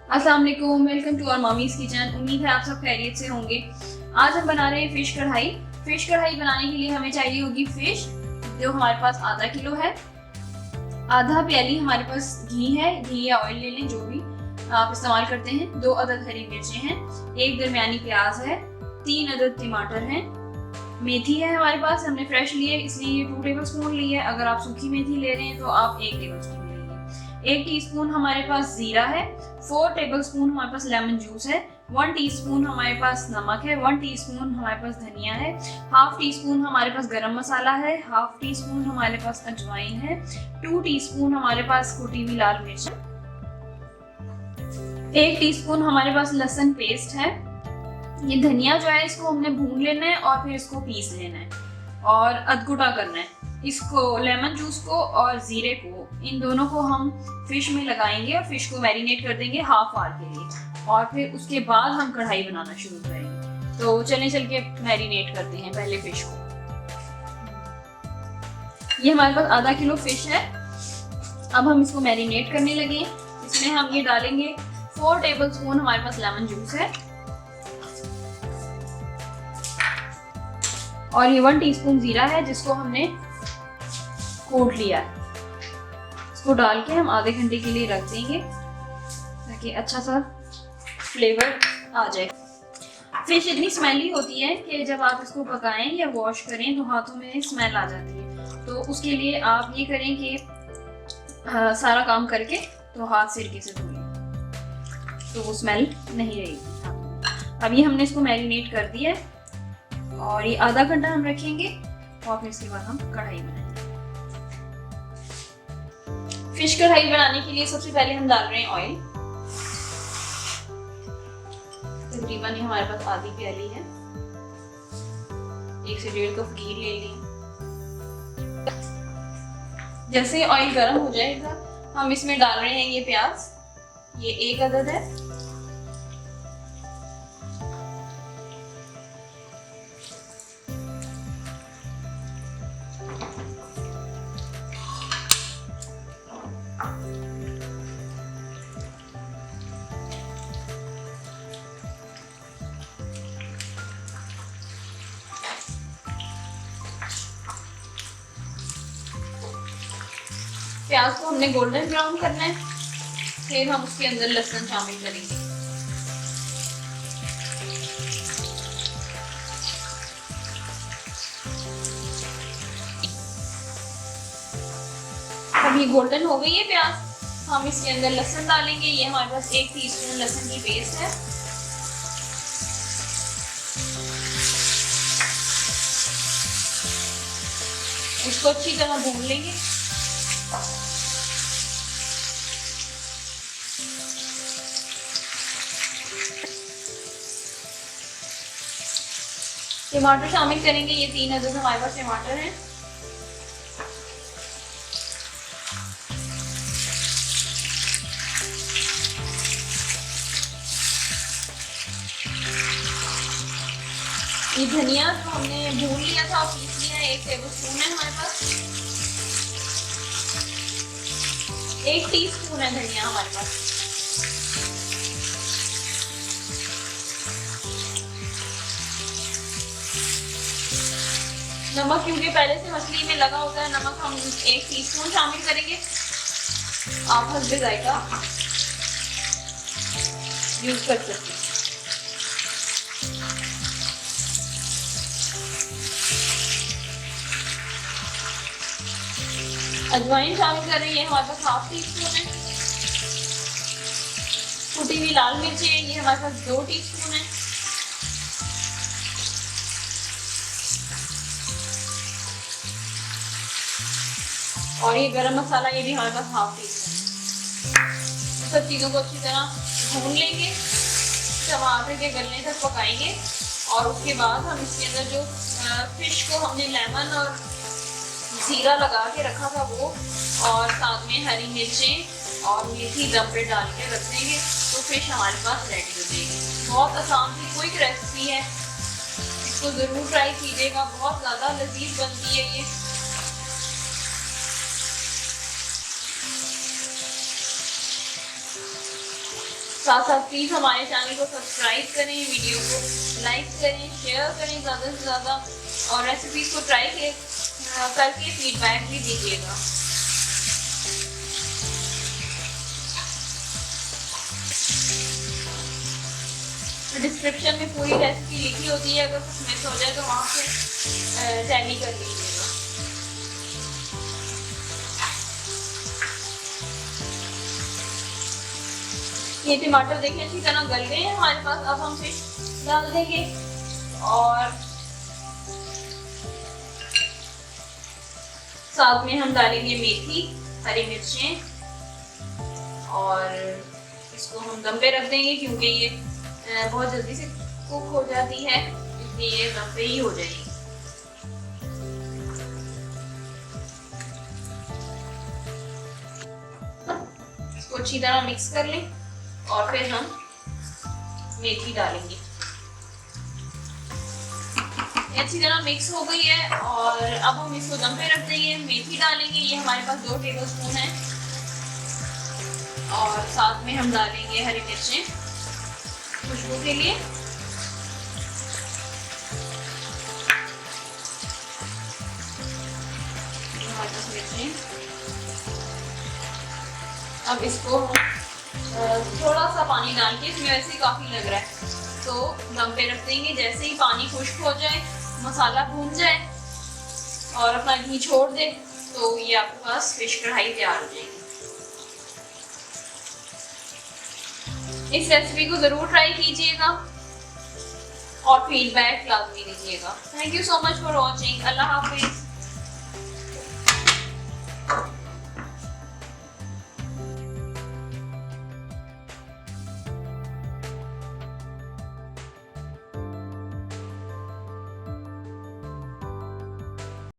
अस्सलाम वालेकुम, welcome to our mummy's kitchen. उम्मीद है आप सब खैरियत से होंगे। आज हम बना रहे हैं फिश कढ़ाई। फिश कढ़ाई बनाने के लिए हमें चाहिए होगी फिश, जो हमारे पास आधा किलो है। आधा प्याली हमारे पास घी है, घी या ऑयल ले लें जो भी आप इस्तेमाल करते हैं। 2 अदद हरी मिर्चें हैं, 1 दरमियानी प्याज है, 3 अदद टमाटर हैं, मेथी है हमारे पास, हमने फ्रेश ली है इसलिए ये 2 टेबलस्पून ली है। अगर आप सूखी मेथी ले रहे हैं तो आप 1 टेबलस्पून लेंगे। 1 टीस्पून हमारे पास जीरा है, 4 टेबलस्पून हमारे पास लेमन जूस है, 1 टीस्पून हमारे पास नमक है, 1 टीस्पून हमारे पास धनिया है, हाफ टीस्पून हमारे पास गरम मसाला है, हाफ टीस्पून हमारे पास अजवाइन है, 2 टीस्पून हमारे पास कुटी हुई लाल मिर्च है, 1 टीस्पून हमारे पास लहसुन पेस्ट है। ये धनिया जो है इसको हमने भून लेना है और फिर इसको पीस लेना है और अधकुटा करना है। इसको लेमन जूस को और जीरे को, इन दोनों को हम फिश में लगाएंगे और फिश को मैरिनेट कर देंगे हाफ आवर के लिए, और फिर उसके बाद हम कढ़ाई बनाना शुरू करेंगे। तो चल के मैरिनेट करते हैं पहले फिश को। ये हमारे पास आधा किलो फिश है। अब हम इसको मैरिनेट करने लगे। इसमें हम ये डालेंगे 4 टेबलस्पून हमारे पास लेमन जूस है और ये 1 टीस्पून जीरा है जिसको हमने कूट लिया है। इसको डाल के हम आधे घंटे के लिए रख देंगे ताकि अच्छा सा फ्लेवर आ जाए। फिश इतनी स्मेली होती है कि जब आप इसको पकाएं या वॉश करें तो हाथों में स्मेल आ जाती है। तो उसके लिए आप ये करें कि सारा काम करके तो हाथ सिरके से धो लें तो वो स्मेल नहीं रहेगी। अब ये हमने इसको मैरिनेट कर दिया है और ये आधा घंटा हम रखेंगे और फिर इसके बाद हम कढ़ाई बनाएंगे। फिश कढ़ाई बनाने के लिए सबसे पहले हम डाल रहे हैं ऑयल। तकरीबन ये हमारे पास आधी प्याली है। 1 से 1.5 कप घी ले लें। जैसे ऑयल गर्म हो जाएगा हम इसमें डाल रहे हैं ये प्याज। ये 1 अदद है। प्याज को हमने गोल्डन ब्राउन करना है, फिर हम उसके अंदर लहसुन शामिल करेंगे। अब ये गोल्डन हो गई है प्याज, हम इसके अंदर लहसुन डालेंगे। ये हमारे पास 1 टीस्पून लहसुन की पेस्ट है। इसको अच्छी तरह भून लेंगे। टमाटर शामिल करेंगे। ये 3 अदद हमारे पास टमाटर हैं। ये धनिया जो हमने भून लिया था और पीस लिया है 1 टेबलस्पून है हमारे पास। 1 टीस्पून है धनिया हमारे पास। नमक क्योंकि पहले से मछली में लगा होता है, नमक हम 1 टीस्पून शामिल करेंगे। आप हस्बे जायका यूज कर सकते हैं। अजवाइन शामिल कर रही है, हमारे पास हाफ टीस्पून है। कुटी हुई लाल मिर्ची है, ये हमारे पास 2 टीस्पून है। और ये गरम मसाला, ये भी हमारे पास हाफ टीस्पून। सब चीज़ों को अच्छी तरह भून लेंगे, टमाटर के गलने तक पकाएंगे और उसके बाद हम इसके अंदर जो फिश को हमने लेमन और जीरा लगा के रखा था वो, और साथ में हरी मिर्चें और मेथी दम पे डाल के रख देंगे तो फिश हमारे पास रेडी हो जाएगी। बहुत आसान सी क्विक रेसिपी है, इसको ज़रूर ट्राई कीजिएगा। बहुत ज़्यादा लजीज बनती है ये। साथ साथ प्लीज़ हमारे चैनल को सब्सक्राइब करें, वीडियो को लाइक करें, शेयर करें ज़्यादा से ज़्यादा, और रेसिपीज़ को ट्राई करके फीडबैक भी दीजिएगा। डिस्क्रिप्शन में पूरी रेसिपी लिखी होती है, अगर कुछ मिस हो जाए तो वहाँ से टैली कर लीजिएगा। ये टमाटर देखिए अच्छी तरह गल गए हैं हमारे पास। अब हम फिश डाल देंगे और साथ में हम डालेंगे मेथी, हरी मिर्चें, और इसको हम दम पे रख देंगे क्योंकि ये बहुत जल्दी से कुक हो जाती है, इसलिए ये दम पे ही हो जाएगी। इसको अच्छी तरह मिक्स कर लें और फिर हम मेथी डालेंगे। अच्छी तरह मिक्स हो गई है और अब हम इसको दम पे रख देंगे। मेथी डालेंगे, ये हमारे पास 2 टेबलस्पून है, और साथ में हम डालेंगे हरी मिर्चें खुशबू के लिए। हमारे पास मिर्चें, अब इसको थोड़ा सा पानी डाल के, इसमें वैसे ही काफ़ी लग रहा है, तो दम पे रख देंगे। जैसे ही पानी खुश्क हो जाए, मसाला भून जाए और अपना घी छोड़ दे, तो ये आपके पास फिश कढ़ाई तैयार हो जाएगी। इस रेसिपी को ज़रूर ट्राई कीजिएगा और फीडबैक लाजमी दीजिएगा। Thank you so much for watching. अल्लाह हाफिज़।